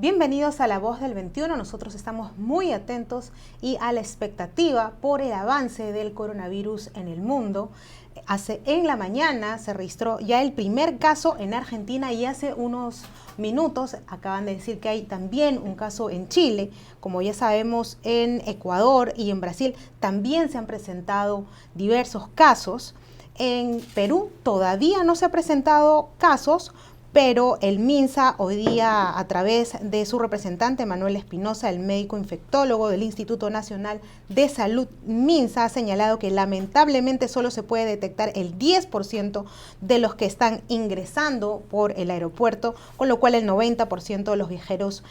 Bienvenidos a La Voz del 21. Nosotros estamos muy atentos y a la expectativa por el avance del coronavirus en el mundo. En la mañana se registró ya el primer caso en Argentina y hace unos minutos acaban de decir que hay también un caso en Chile. Como ya sabemos, en Ecuador y en Brasil también se han presentado diversos casos. En Perú todavía no se han presentado casos, pero el MINSA hoy día, a través de su representante Manuel Espinosa, el médico infectólogo del Instituto Nacional de Salud, MINSA, ha señalado que lamentablemente solo se puede detectar el 10% de los que están ingresando por el aeropuerto, con lo cual el 90% de los viajeros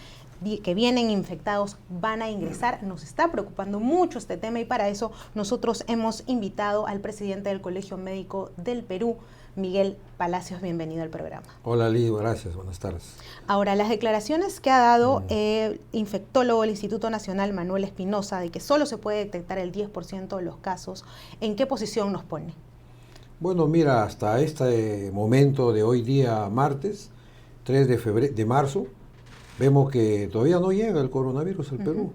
que vienen infectados van a ingresar. Nos está preocupando mucho este tema y para eso nosotros hemos invitado al presidente del Colegio Médico del Perú, Miguel Palacios. Bienvenido al programa. Hola Lidia, gracias, buenas tardes. Ahora, las declaraciones que ha dado el infectólogo del Instituto Nacional, Manuel Espinosa, de que solo se puede detectar el 10% de los casos, ¿en qué posición nos pone? Bueno, mira, hasta este momento de hoy día, martes, 3 de marzo, vemos que todavía no llega el coronavirus al Perú.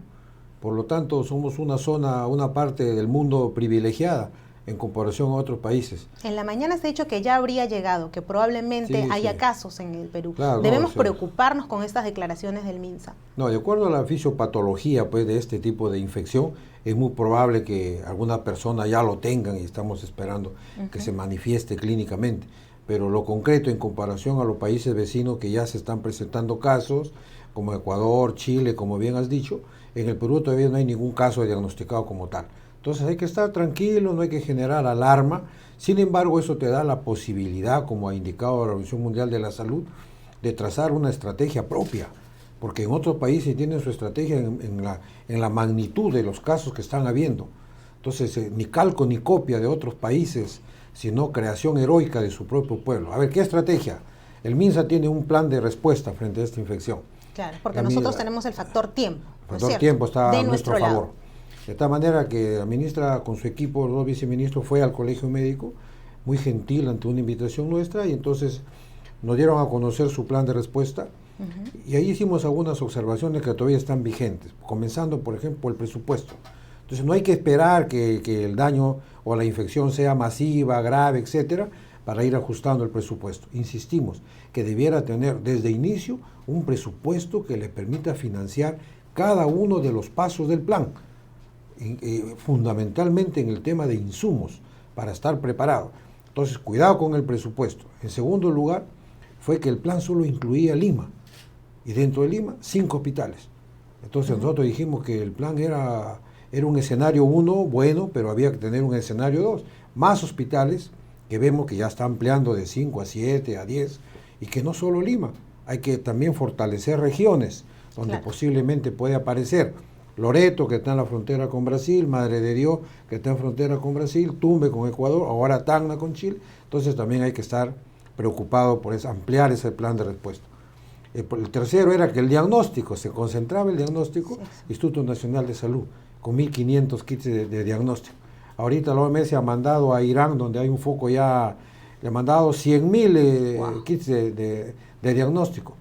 Por lo tanto, somos una parte del mundo privilegiada en comparación a otros países. En la mañana se ha dicho que ya habría llegado, que probablemente haya casos en el Perú. Claro, ¿Debemos preocuparnos con estas declaraciones del MINSA? No, de acuerdo a la fisiopatología pues, de este tipo de infección, es muy probable que alguna persona ya lo tengan y estamos esperando que se manifieste clínicamente. Pero lo concreto en comparación a los países vecinos que ya se están presentando casos, como Ecuador, Chile, como bien has dicho, en el Perú todavía no hay ningún caso diagnosticado como tal. Entonces hay que estar tranquilo, no hay que generar alarma. Sin embargo, eso te da la posibilidad, como ha indicado la Organización Mundial de la Salud, de trazar una estrategia propia, porque en otros países tienen su estrategia en la magnitud de los casos que están habiendo. Entonces, ni calco ni copia de otros países, sino creación heroica de su propio pueblo. A ver, ¿qué estrategia? El MINSA tiene un plan de respuesta frente a esta infección. Claro, porque nosotros tenemos el factor tiempo. El factor tiempo está a nuestro favor. Lado. De tal manera que la ministra con su equipo, los dos viceministros, fue al colegio médico, muy gentil ante una invitación nuestra, y entonces nos dieron a conocer su plan de respuesta, y ahí hicimos algunas observaciones que todavía están vigentes, comenzando, por ejemplo, el presupuesto. Entonces no hay que esperar que el daño o la infección sea masiva, grave, etcétera, para ir ajustando el presupuesto. Insistimos que debiera tener desde inicio un presupuesto que le permita financiar cada uno de los pasos del plan, fundamentalmente en el tema de insumos, para estar preparado. Entonces, cuidado con el presupuesto. En segundo lugar, fue que el plan solo incluía Lima, y dentro de Lima, 5 hospitales. Entonces, nosotros dijimos que el plan era un escenario 1 bueno, pero había que tener un escenario 2. Más hospitales, que vemos que ya está ampliando de 5 a 7, a 10, y que no solo Lima, hay que también fortalecer regiones donde posiblemente puede aparecer Loreto, que está en la frontera con Brasil, Madre de Dios, que está en frontera con Brasil, Tumbe con Ecuador, ahora Tacna con Chile. Entonces también hay que estar preocupado por ampliar ese plan de respuesta. El tercero era que el diagnóstico, se concentraba el diagnóstico, Instituto Nacional de Salud, con 1.500 kits de diagnóstico. Ahorita la OMS ha mandado a Irán, donde hay un foco ya, le ha mandado 100.000 kits de diagnóstico.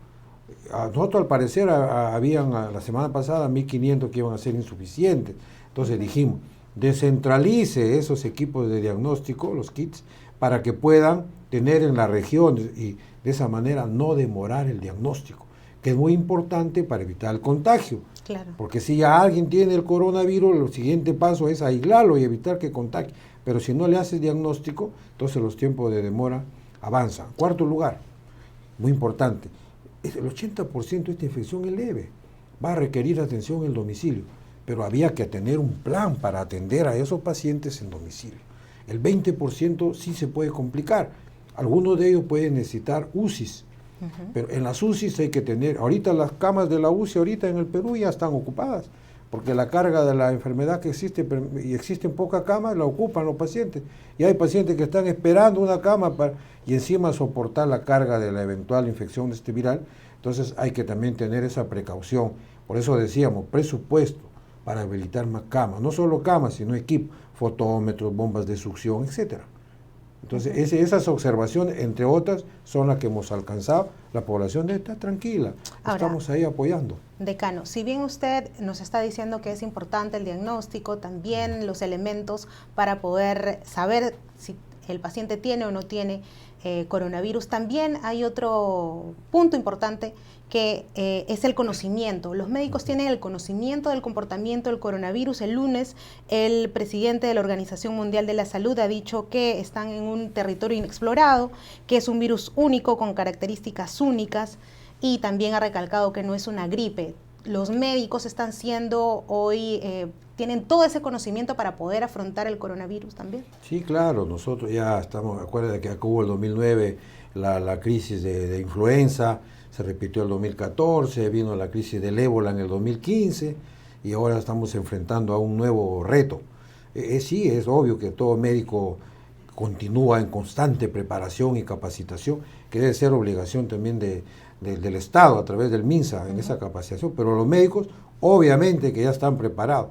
Nosotros al parecer habían la semana pasada 1.500 que iban a ser insuficientes. Entonces dijimos, descentralice esos equipos de diagnóstico, los kits, para que puedan tener en la región y de esa manera no demorar el diagnóstico, que es muy importante para evitar el contagio. Claro. Porque si ya alguien tiene el coronavirus, el siguiente paso es aislarlo y evitar que contagie. Pero si no le haces diagnóstico, entonces los tiempos de demora avanzan. Cuarto lugar, muy importante, el 80% de esta infección es leve, va a requerir atención en el domicilio, pero había que tener un plan para atender a esos pacientes en domicilio. El 20% sí se puede complicar, algunos de ellos pueden necesitar UCIs, pero en las UCIs hay que tener, ahorita las camas de la UCI ahorita en el Perú ya están ocupadas, porque la carga de la enfermedad que existe, y existen pocas camas, la ocupan los pacientes, y hay pacientes que están esperando una cama y encima soportar la carga de la eventual infección de este viral. Entonces hay que también tener esa precaución. Por eso decíamos, presupuesto para habilitar más camas, no solo camas, sino equipo, fotómetros, bombas de succión, etcétera. Entonces, esas observaciones, entre otras, son las que hemos alcanzado. La población está tranquila, ahora, estamos ahí apoyando. Decano, si bien usted nos está diciendo que es importante el diagnóstico, también los elementos para poder saber si el paciente tiene o no tiene coronavirus, también hay otro punto importante que es el conocimiento. Los médicos tienen el conocimiento del comportamiento del coronavirus. El lunes, el presidente de la Organización Mundial de la Salud ha dicho que están en un territorio inexplorado, que es un virus único con características únicas, y también ha recalcado que no es una gripe. Los médicos están siendo hoy, tienen todo ese conocimiento para poder afrontar el coronavirus también. Sí, claro, nosotros ya estamos, acuérdense que acá hubo el 2009 la crisis de influenza, se repitió el 2014, vino la crisis del ébola en el 2015 y ahora estamos enfrentando a un nuevo reto. Sí, es obvio que todo médico continúa en constante preparación y capacitación, que debe ser obligación también del Estado a través del MINSA en esa capacitación, pero los médicos obviamente que ya están preparados.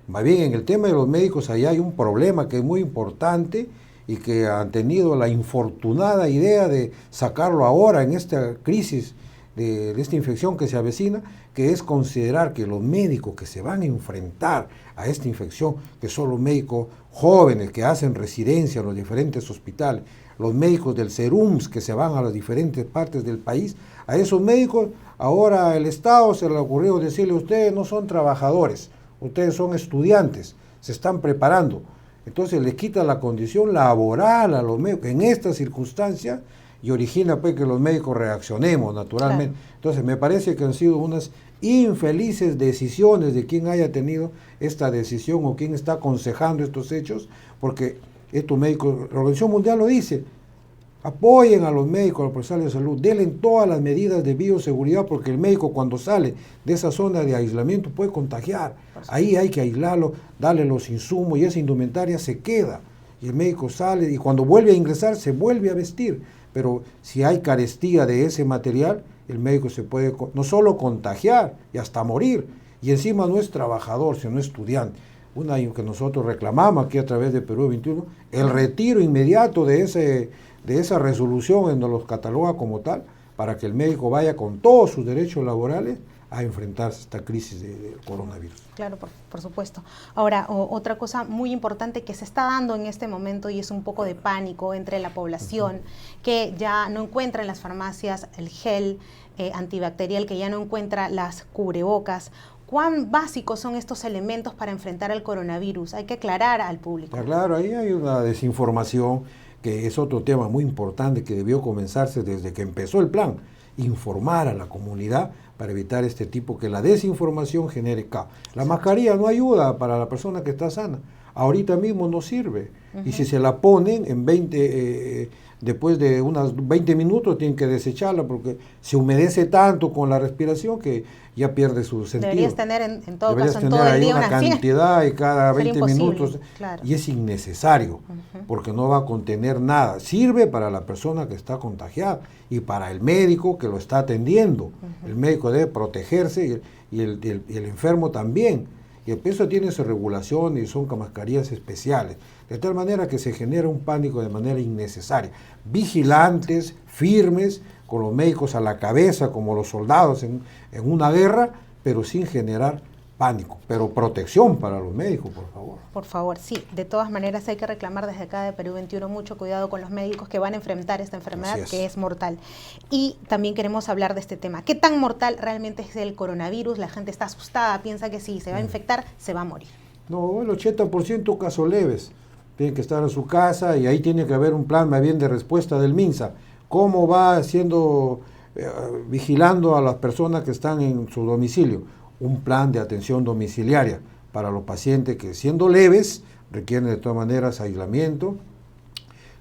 Más bien en el tema de los médicos ahí hay un problema que es muy importante y que han tenido la infortunada idea de sacarlo ahora en esta crisis de esta infección que se avecina, que es considerar que los médicos que se van a enfrentar a esta infección, que son los médicos jóvenes que hacen residencia en los diferentes hospitales, los médicos del SERUMS que se van a las diferentes partes del país, a esos médicos ahora el Estado se le ocurrió decirle: ustedes no son trabajadores, ustedes son estudiantes, se están preparando. Entonces le quita la condición laboral a los médicos en estas circunstancias y origina pues que los médicos reaccionemos naturalmente. Claro. Entonces me parece que han sido unas infelices decisiones de quien haya tenido esta decisión o quien está aconsejando estos hechos, porque estos médicos, la Organización Mundial lo dice: apoyen a los médicos, a los profesionales de salud, denle todas las medidas de bioseguridad, porque el médico cuando sale de esa zona de aislamiento puede contagiar. Ahí hay que aislarlo, darle los insumos y esa indumentaria se queda. Y el médico sale y cuando vuelve a ingresar se vuelve a vestir. Pero si hay carestía de ese material, el médico se puede no solo contagiar y hasta morir. Y encima no es trabajador, sino estudiante. Una que nosotros reclamamos aquí a través de Perú 21, el retiro inmediato de esa resolución en donde los cataloga como tal, para que el médico vaya con todos sus derechos laborales a enfrentarse a esta crisis del coronavirus. Claro, por supuesto. Ahora, otra cosa muy importante que se está dando en este momento y es un poco de pánico entre la población, que ya no encuentra en las farmacias el gel antibacterial, que ya no encuentra las cubrebocas. ¿Cuán básicos son estos elementos para enfrentar el coronavirus? Hay que aclarar al público. Claro, ahí hay una desinformación que es otro tema muy importante que debió comenzarse desde que empezó el plan, informar a la comunidad para evitar este tipo, que la desinformación genere caos. La mascarilla no ayuda para la persona que está sana, ahorita mismo no sirve, y si se la ponen en después de unos 20 minutos tienen que desecharla porque se humedece tanto con la respiración que ya pierde su sentido. Deberías tener en todo caso en todo el día una cantidad y cada 20 minutos, claro. Y es innecesario porque no va a contener nada. Sirve para la persona que está contagiada y para el médico que lo está atendiendo. El médico debe protegerse y el enfermo también. Y el peso tiene su regulación y son mascarillas especiales, de tal manera que se genera un pánico de manera innecesaria. Vigilantes, firmes, con los médicos a la cabeza, como los soldados en una guerra, pero sin generar pánico. Pero protección para los médicos, por favor. Por favor, sí. De todas maneras hay que reclamar desde acá de Perú 21 mucho cuidado con los médicos que van a enfrentar esta enfermedad que es mortal. Y también queremos hablar de este tema. ¿Qué tan mortal realmente es el coronavirus? La gente está asustada, piensa que si se va a infectar, se va a morir. No, el 80% casos leves. Tienen que estar en su casa y ahí tiene que haber un plan más bien de respuesta del MINSA. ¿Cómo va haciendo, vigilando a las personas que están en su domicilio? Un plan de atención domiciliaria para los pacientes que, siendo leves, requieren de todas maneras aislamiento.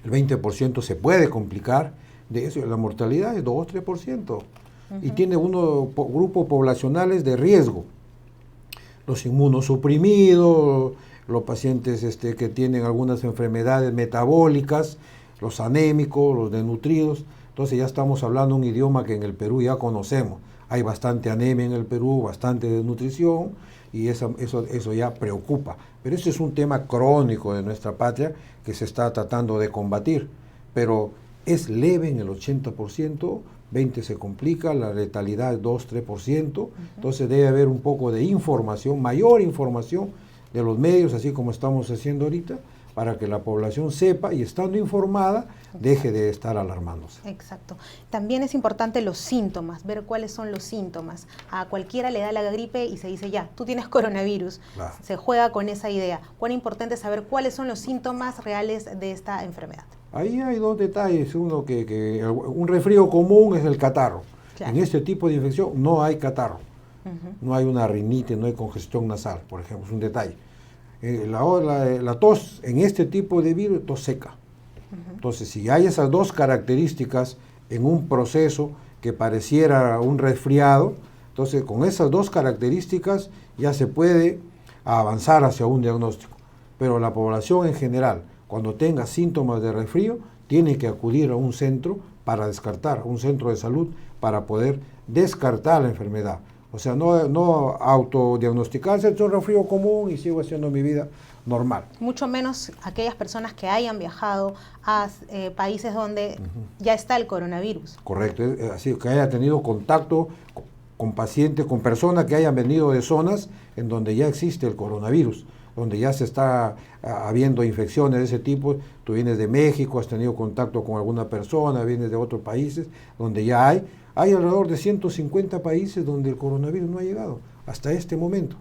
El 20% se puede complicar de eso. La mortalidad es 2-3%. Y tiene grupos poblacionales de riesgo. Los inmunosuprimidos, los pacientes que tienen algunas enfermedades metabólicas, los anémicos, los desnutridos. Entonces ya estamos hablando un idioma que en el Perú ya conocemos. Hay bastante anemia en el Perú, bastante desnutrición, y eso ya preocupa. Pero ese es un tema crónico de nuestra patria que se está tratando de combatir, pero es leve en el 80%, 20% se complica, la letalidad es 2-3%, entonces debe haber un poco de información, mayor información de los medios, así como estamos haciendo ahorita, para que la población sepa y estando informada, deje de estar alarmándose. Exacto. También es importante los síntomas, ver cuáles son los síntomas. A cualquiera le da la gripe y se dice, ya, tú tienes coronavirus. Claro. Se juega con esa idea. Cuán importante es saber cuáles son los síntomas reales de esta enfermedad. Ahí hay dos detalles. Uno, que un resfrío común es el catarro. Claro. En este tipo de infección no hay catarro. No hay una rinitis, no hay congestión nasal, por ejemplo, es un detalle. La tos en este tipo de virus, tos seca. Entonces, si hay esas dos características en un proceso que pareciera un resfriado, entonces con esas dos características ya se puede avanzar hacia un diagnóstico. Pero la población en general, cuando tenga síntomas de resfrío, tiene que acudir a un centro para descartar, a un centro de salud para poder descartar la enfermedad. O sea, no autodiagnosticarse, es un resfrío común y sigo haciendo mi vida normal. Mucho menos aquellas personas que hayan viajado a países donde ya está el coronavirus. Correcto, así que haya tenido contacto con pacientes, con personas que hayan venido de zonas en donde ya existe el coronavirus, donde ya se está habiendo infecciones de ese tipo. Tú vienes de México, has tenido contacto con alguna persona, vienes de otros países donde ya hay alrededor de 150 países donde el coronavirus no ha llegado hasta este momento.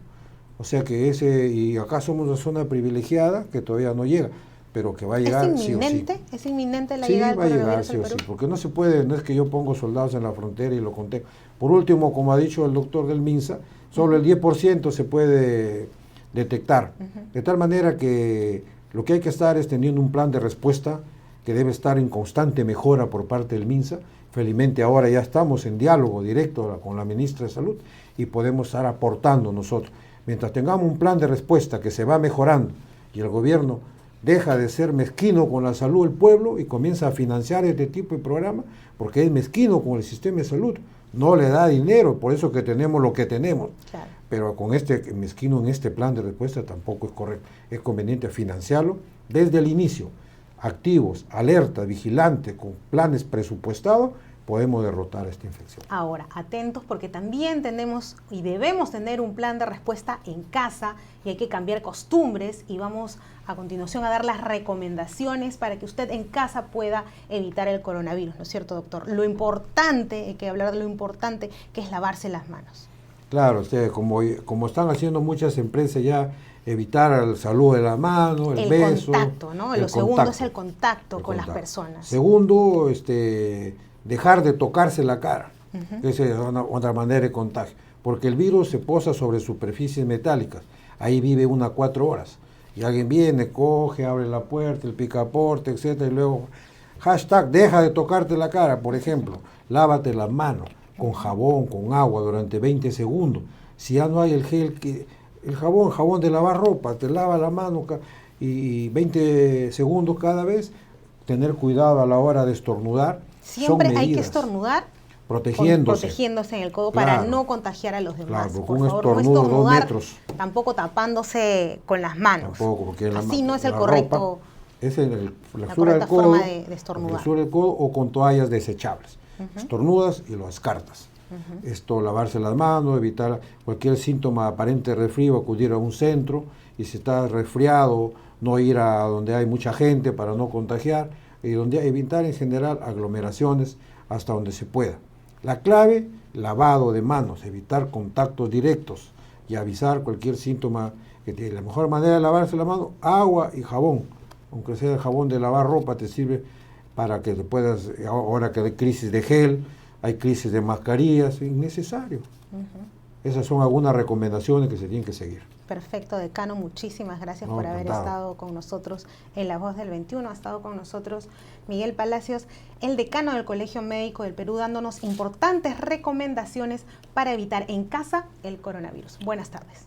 O sea que y acá somos una zona privilegiada que todavía no llega, pero que va a llegar sí o sí. ¿Es inminente la llegada del coronavirus al Perú? Sí, porque no se puede, no es que yo pongo soldados en la frontera y lo contengo. Por último, como ha dicho el doctor del MINSA, solo el 10% se puede detectar. De tal manera que lo que hay que estar es teniendo un plan de respuesta que debe estar en constante mejora por parte del MINSA. Felizmente ahora ya estamos en diálogo directo con la ministra de Salud y podemos estar aportando nosotros. Mientras tengamos un plan de respuesta que se va mejorando y el gobierno deja de ser mezquino con la salud del pueblo y comienza a financiar este tipo de programa, porque es mezquino con el sistema de salud, no le da dinero, por eso que tenemos lo que tenemos. Claro. Pero con este mezquino en este plan de respuesta tampoco es correcto. Es conveniente financiarlo desde el inicio, activos, alerta, vigilantes, con planes presupuestados, podemos derrotar esta infección. Ahora, atentos porque también tenemos y debemos tener un plan de respuesta en casa y hay que cambiar costumbres y vamos a continuación a dar las recomendaciones para que usted en casa pueda evitar el coronavirus, ¿no es cierto, doctor? Lo importante, hay que hablar de lo importante que es lavarse las manos. Claro, como están haciendo muchas empresas ya, evitar el saludo de la mano, el beso. El contacto, ¿no? Lo segundo es el contacto con las personas. Segundo, dejar de tocarse la cara. Esa es otra manera de contagio. Porque el virus se posa sobre superficies metálicas. Ahí vive 1 a 4 horas. Y alguien viene, coge, abre la puerta, el picaporte, etcétera, y luego, hashtag, deja de tocarte la cara, por ejemplo. Lávate las manos con jabón, con agua, durante 20 segundos. Si ya no hay el gel, el jabón de lavar ropa, te lava la mano y 20 segundos cada vez. Tener cuidado a la hora de estornudar. Siempre hay que estornudar protegiéndose en el codo, claro, para no contagiar a los demás. Claro, por favor, no estornudar, 2 metros. Tampoco tapándose con las manos. Tampoco, porque así no es el correcto. Es la correcta forma de estornudar. Flexura del codo o con toallas desechables. Estornudas y lo descartas. Esto, lavarse las manos, evitar cualquier síntoma aparente de resfrío, acudir a un centro, y si está resfriado, no ir a donde hay mucha gente para no contagiar, y evitar en general aglomeraciones hasta donde se pueda. La clave, lavado de manos, evitar contactos directos y avisar cualquier síntoma que tiene. La mejor manera de lavarse la mano, agua y jabón, aunque sea el jabón de lavar ropa, te sirve para que te puedas, ahora que hay crisis de gel, hay crisis de mascarillas, es necesario. Esas son algunas recomendaciones que se tienen que seguir. Perfecto, decano, muchísimas gracias por haber estado con nosotros en La Voz del 21. Ha estado con nosotros Miguel Palacios, el decano del Colegio Médico del Perú, dándonos importantes recomendaciones para evitar en casa el coronavirus. Buenas tardes.